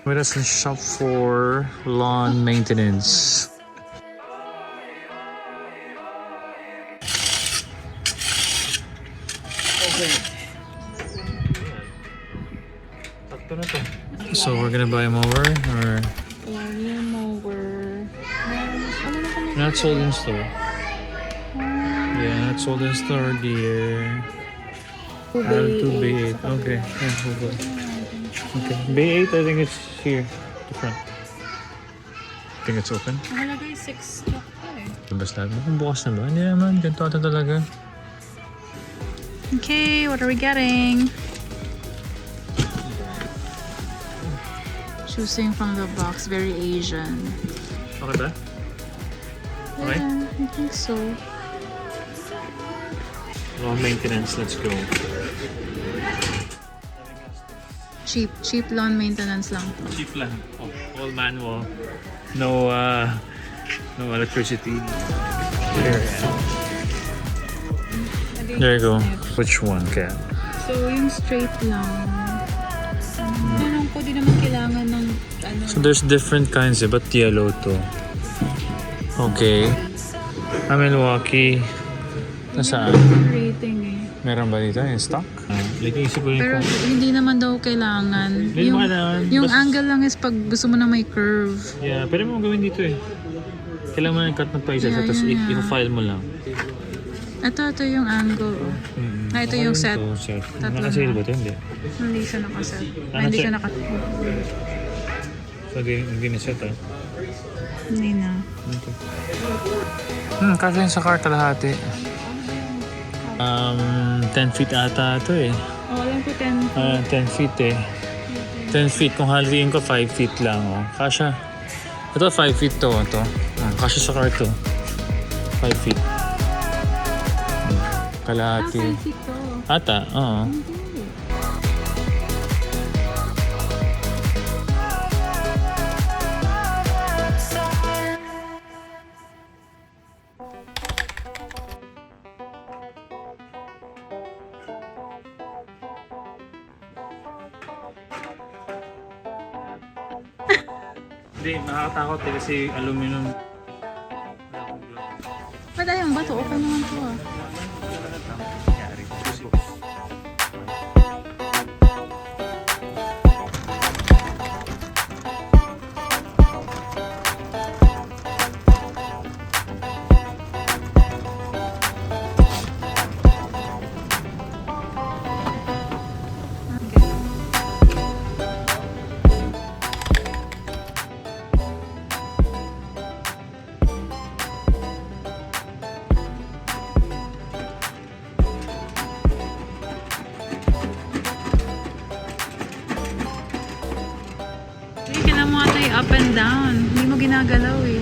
With us in shop for lawn maintenance. So we're gonna buy a mower or not sold in store. Yeah, not sold in store, dear. To B8. Okay, yeah, we'll go. Okay, B8, I think it's here, the front. I think it's open. Nakalagay 6 o'clock eh. Basta, bukas na ba? Hindi naman, ganito ata talaga. Okay, what are we getting? Choosing from the box, very Asian. Okay ba? Okay? Yeah, I think so. Lawn maintenance, let's go. Cheap lawn maintenance lang. Cheap lang. Oh, all manual. No electricity. There you go. Which one, Kat? So, yung straight lang. Tanong ko, di naman kailangan ng ano. So there's different kinds but yellow to. Okay. Milwaukee. Nasaan? Rating eh. Meron ba dito in stock? Isip ko Pero hindi naman daw kailangan. Yung angle lang is pag gusto mo na may curve. Yeah, pwede mo gawin dito eh. Kailangan mo na cut ng paisa, tapos i-file mo lang. Ito yung angle. Ito yung set. Tatlo Naka-sale na. ba ito? Hindi. Hindi siya nakaset. Hindi siya nakaset. So, hindi na-set ah. Hindi na. Okay. Kasi yun sa car kalahati. 10 feet ata ito eh. Oh, alam ko 10. 10 feet eh. 10 feet. Kung haliin ko 5 feet lang oh. Kasha. Ito 5 feet to. Kasha sa car to. 5 feet. Kalahati. 5 feet to. Ata, oo. Hindi, nakakatakot eh kasi aluminum. Ba't ayun ba to? Okay naman to ah. Kailangan mo ata yung up and down. Hindi mo ginagalaw eh.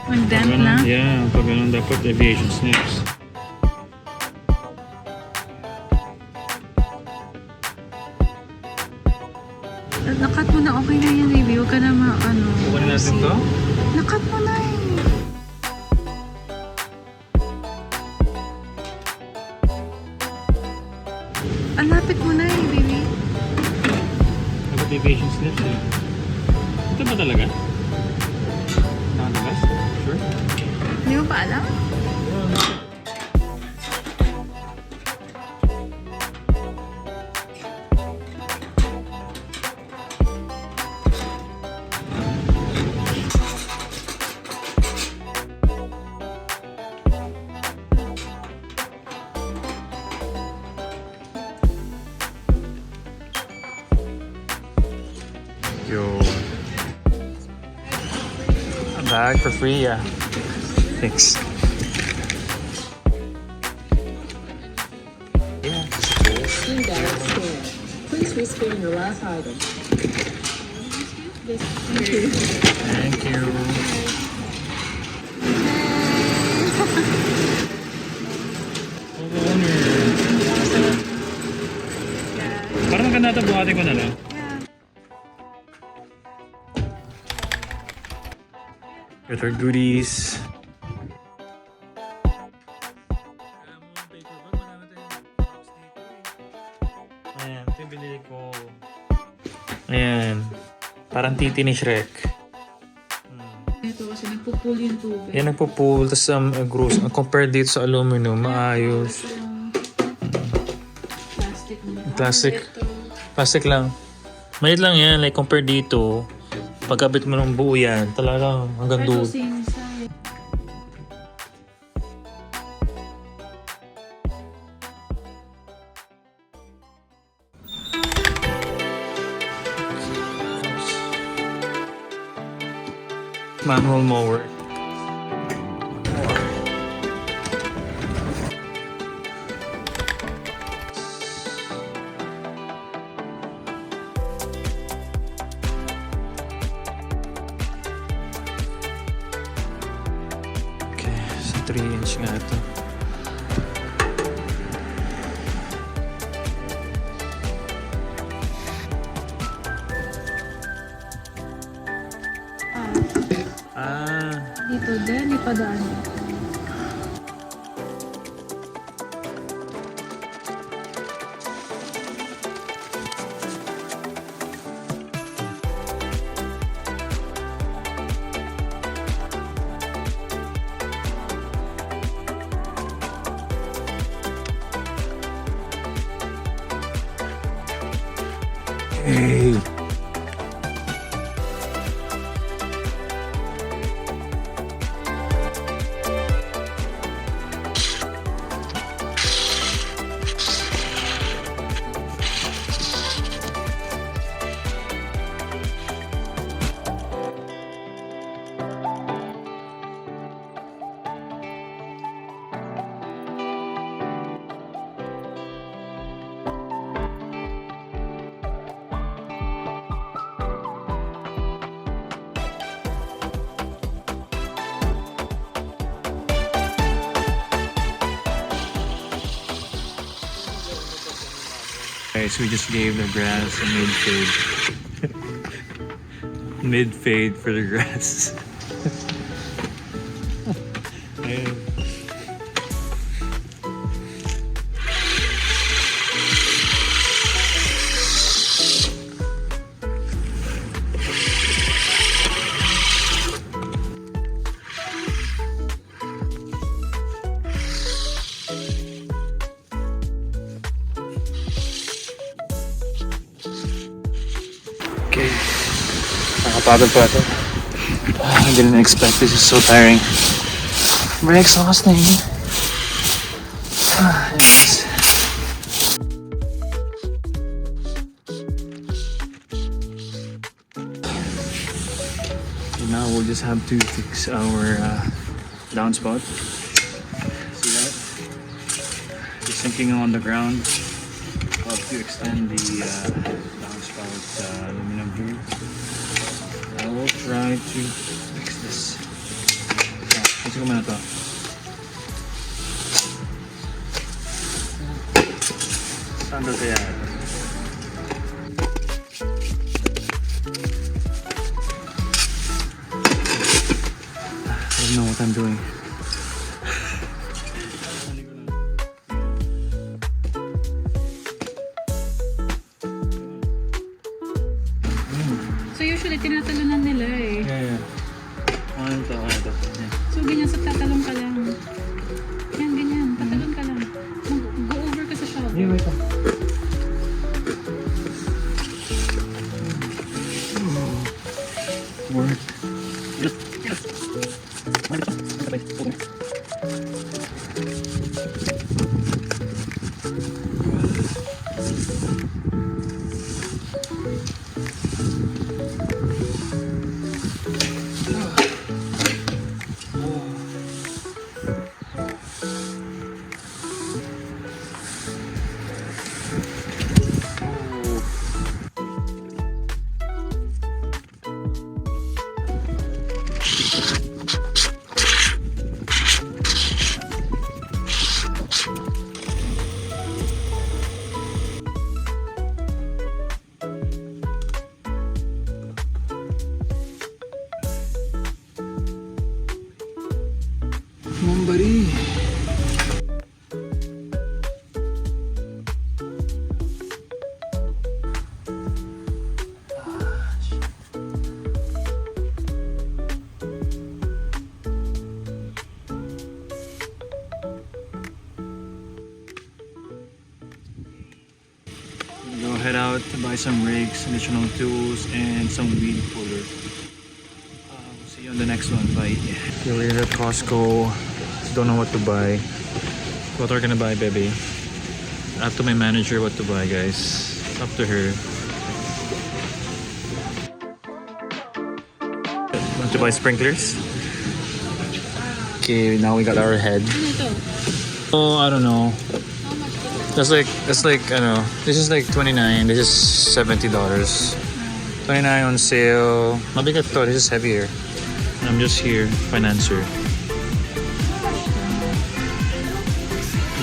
Mag-dent na? Yeah, pag ganun dapat aviation snips. Nakat mo na, okay na yan baby. Huwag ka na ano. Kukunin natin to? Nakat mo na eh. Ang lapit mo na eh baby. Dapat aviation snips eh. Ito ba talaga? Nakalabas? Sure? Hindi mo pa alam? Bag for free, yeah. Thanks. Yeah. Please rescan your last item. Thank you. Parang maganda ito, buhatin ko na lang. Got our goodies. Ayan, ito yung binili ko. Ayan. Parang titi ni Shrek. Ito kasi nagpo-pull yung tubig. Yan nagpo-pull. Tapos gross. Compared dito sa aluminum, maayos. Plastic na. Plastic. Plastic lang. Maliit lang yan. Like compared dito, pagkabit mo ng buo yan, talagang hanggang Pero doon. same size. Manual mower. Okay, so 3-inch nga ito. Ah, Dito din, ipadaan. hey. Guys, we just gave the grass a mid-fade. Mid-fade for the grass. Ayun. Okay. Nakapagod pa ito. I didn't expect this. Is so tiring. Very exhausting. Anyways. So now we'll just have to fix our downspout. See that? It's sinking on the ground. I'll have to extend the downspout aluminum here. I will try to fix this. Kasi ko muna ito. Saan ba kaya ito? I don't know what I'm doing. So usually tinatalunan nila eh. Yeah. Ano ito? Yeah. So ganyan sa tatalon ka lang. Yan, ganyan. Tatalon ka lang. Go over ka sa shovel. Yeah, wait. Work. Come on, buddy. Go head out to buy some rakes, additional tools, and some weed puller. We'll see you on the next one. Bye. Okay, we're at Costco. Don't know what to buy. What are we gonna buy, baby? Up to my manager what to buy, guys. Up to her. Want to buy sprinklers? Okay, now we got our head. Ano ito? Oh, I don't know. How much is it? That's like I don't know. This is like $29. This is $70. 29 on sale. Mabigat to. This is heavier. I'm just here, financer.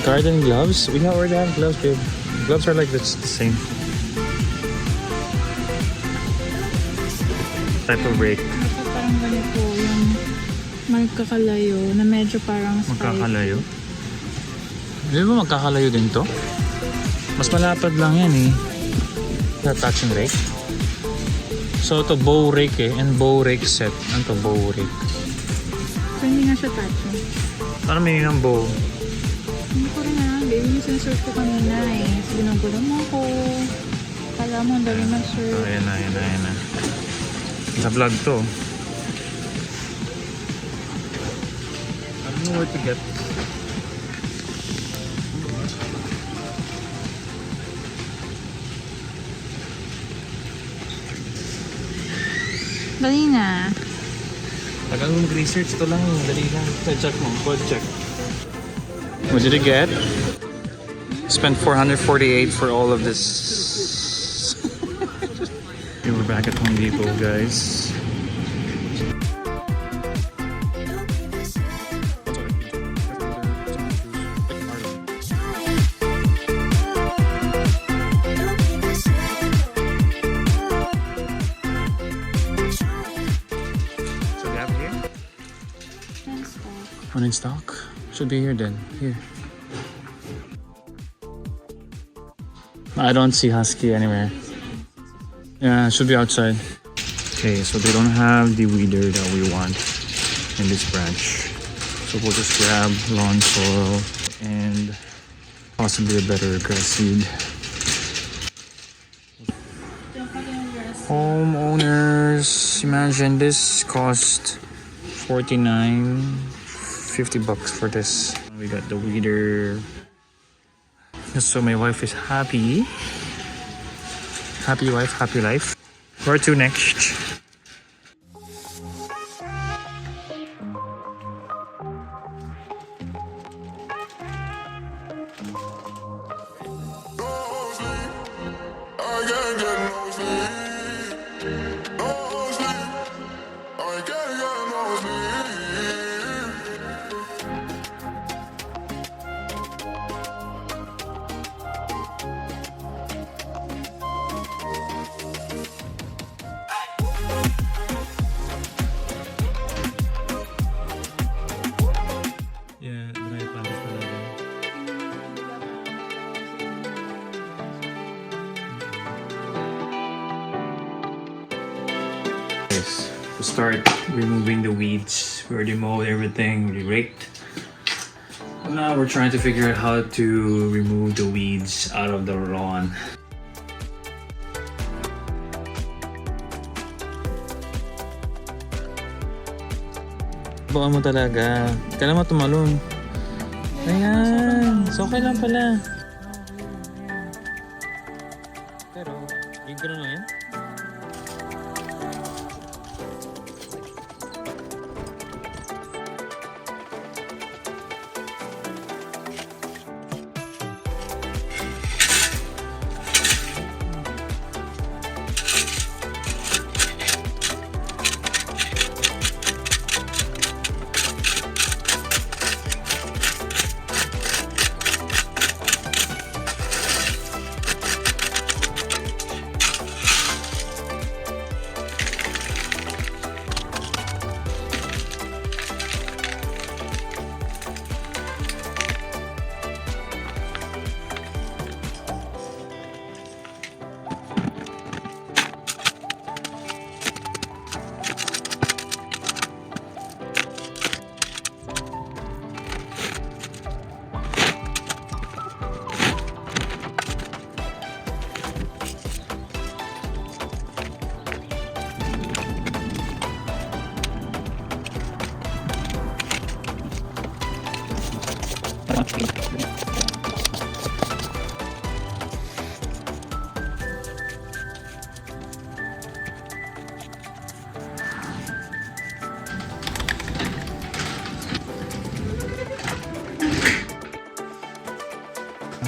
Garden gloves? We already have gloves, babe. Gloves are like this, the same. Type of rake. Dapat parang ganito, yung magkakalayo na medyo parang spiky. Magkakalayo? Di ba magkakalayo din to? Mas malapad lang yan eh. The touching rake. So ito bow rake eh. And bow rake set. Ano to bow rake? So hindi nga siya touching. Parang may ng bow. Hindi ko rin alam, baby. Yung sensor ko kanina eh. So ginugulo mo ako. Kala mo, ang dali mag-search. Oh, ayan na. Sa vlog to. I don't know where to get. Dali na. Tagal mo mag-research. Ito lang. Dali lang. Check mo. Go check. What did you get? Spent $448 for all of this. Okay, we're back at Home Depot, guys. So they have it here? One in stock? Should be here then. Here. I don't see Husky anywhere. Yeah, it should be outside. Okay, so they don't have the weeder that we want in this branch. So we'll just grab lawn soil and possibly a better grass seed. Homeowners, imagine this cost $49.50 for this. We got the weeder. Just so my wife is happy. Happy wife, happy life. Where to next? To start removing the weeds. We already mowed everything, we raked. Now we're trying to figure out how to remove the weeds out of the lawn. Baka mo talaga. Kailan mo tumalon. Ayan. So okay lang pala. Pero, yung gano'n lang yan?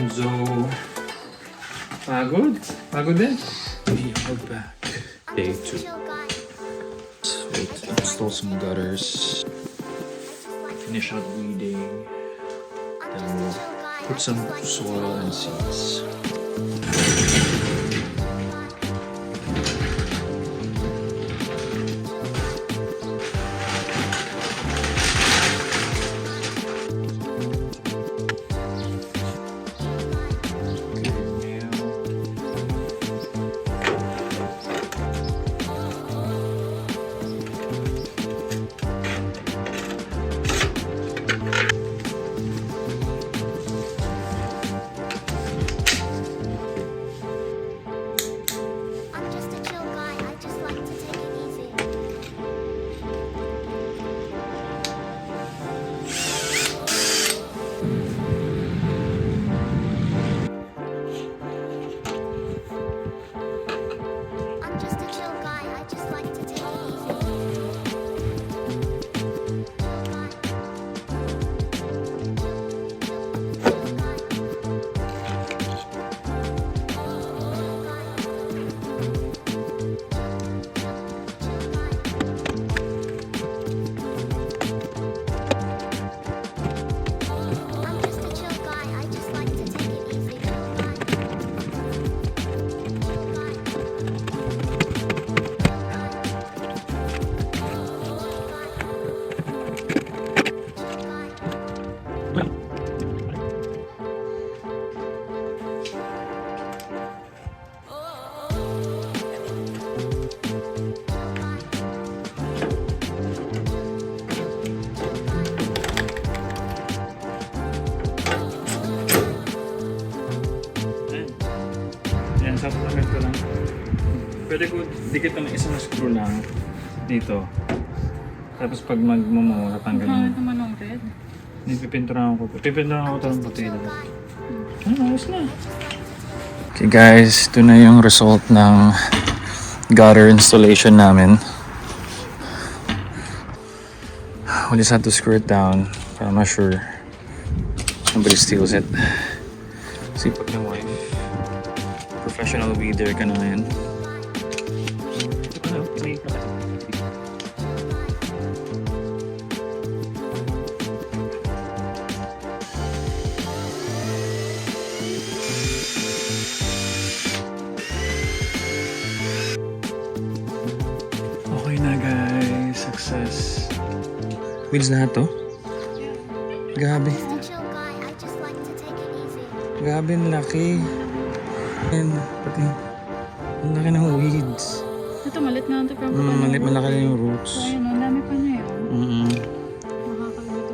So, pagod? Pagod din? We are back. Day 2. So, install some gutters. Finish out weeding. Then we'll put some soil and seeds. I'm just a chill guy. I just like to take it easy. I'm just a chill guy. I just like to take it easy. I'm just a chill guy. I just like to take it easy. Yan, supplement ko lang. Pwede ko dikit ng isang screw lang dito. Tapos pag magmumo, tatanggal Bakit mo. naman ang red? Pipinturahan ko. Pipinturahan ko ito ng puti. Ayos na. Okay guys, ito na yung result ng gutter installation namin. We just have to screw it down para ma-sure nobody steals it. Sipag ng wife. Professional weeder ka na ngayon. Okay na guys, success. Wheels lahat to? Grabe. Just a chill guy. I just like to take it easy. Grabe, ang laki. And pati, ang laki ng weeds. Ito, malit na ito. Pero Malaki na yung roots. So, ayun, ang dami pa niya yun. Makakalito.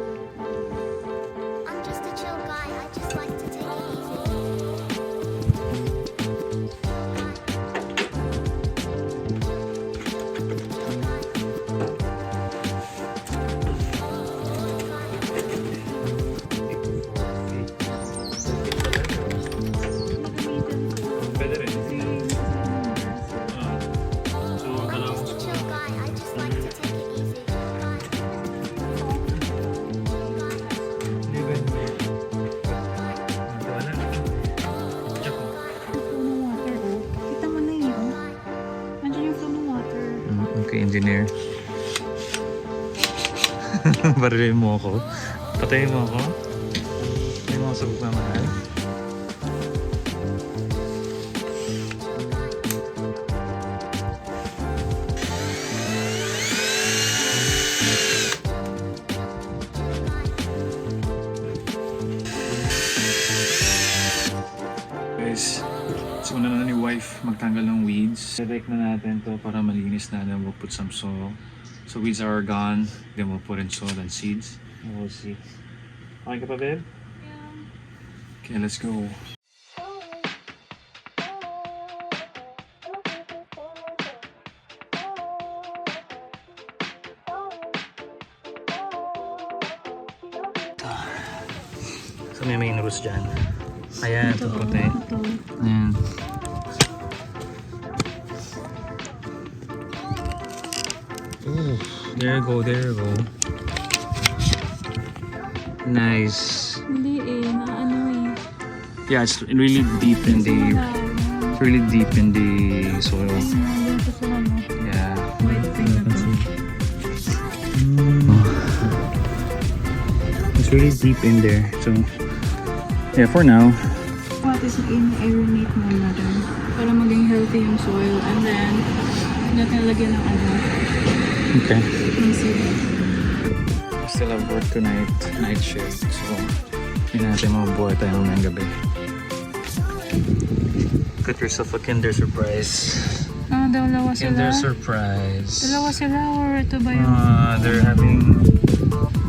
I'm just a chill guy. I just like to take it easy. Pwede rin. So, I'm just a chill guy. I just like to take it easy. Flow ng water, oh. Kita mo na yun, oh. Andiyan yung flow ng water. Okay, engineer. Barilin mo ako. Patayin mo ako. Patayin mo ako sa pagmamahal. Guys, so una na ni wife magtanggal ng weeds. Direct na natin to para malinis na. Then we'll put some soil. So weeds are gone. Then we'll put in soil and seeds. And we'll see. Okay ka pa, babe? Okay, let's go. So may main roots dyan. Ayan, ito puti. Ito. Ayan. Ooh, there you go, there you go. Nice. Hindi eh, naano eh. Yeah, it's really deep in the soil. Nandun siya sa ano, Yeah. white thing na to. It's really deep in there. So yeah, for now. What is in-aerate mo natin para maging healthy yung soil, and then natin lagyan ng ano, Okay. ng seed. I still have work tonight, night shift. So hindi natin mabubuhay tayo mamayang gabi. Got yourself a Kinder Surprise. Ah, dalawa sila? Kinder Surprise. Dalawa sila or ito ba yung...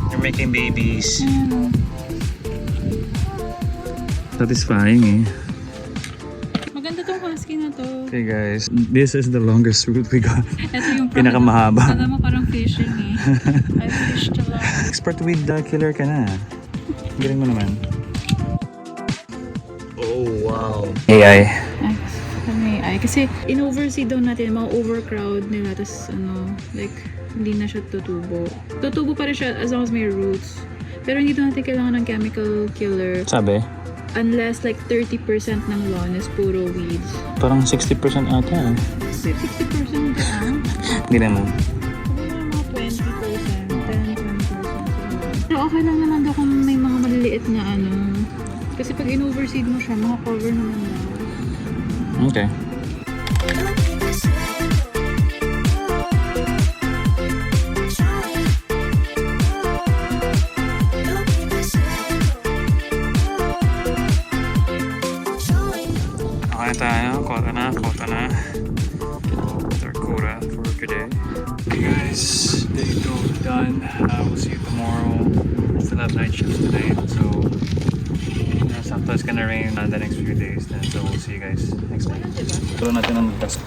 They're making babies. Ayan, oh. Satisfying eh. Maganda tong husky na to. Okay guys, this is the longest route we got. Ito yung Pinakamahaba. Alam mo parang fishing eh. I fished a lot. Expert weed killer ka na. Galing mo naman. Oh wow. AI. Ay, kami ay. Kasi in-overseed daw natin, mga overcrowd nila. Tapos ano, like, hindi na siya tutubo. Tutubo pa rin siya as long as may roots. Pero hindi daw natin kailangan ng chemical killer. Sabi? Unless like 30% ng lawn is puro weeds. Parang 60% ata eh. 60% ah? Hindi naman. Sabi mo mga 20%, 10-20%. Pero okay lang naman daw kung may mga maliliit na ano. Kasi pag in-overseed mo siya, maka-cover naman daw. Okay. Okay tayo. Kota na. Third quota for today. Okay guys, day 2 done. We'll see you tomorrow. Still have night shifts tonight, so sometimes it's gonna rain the next few days. Then so we'll see you guys next week. Tuloy natin ang task.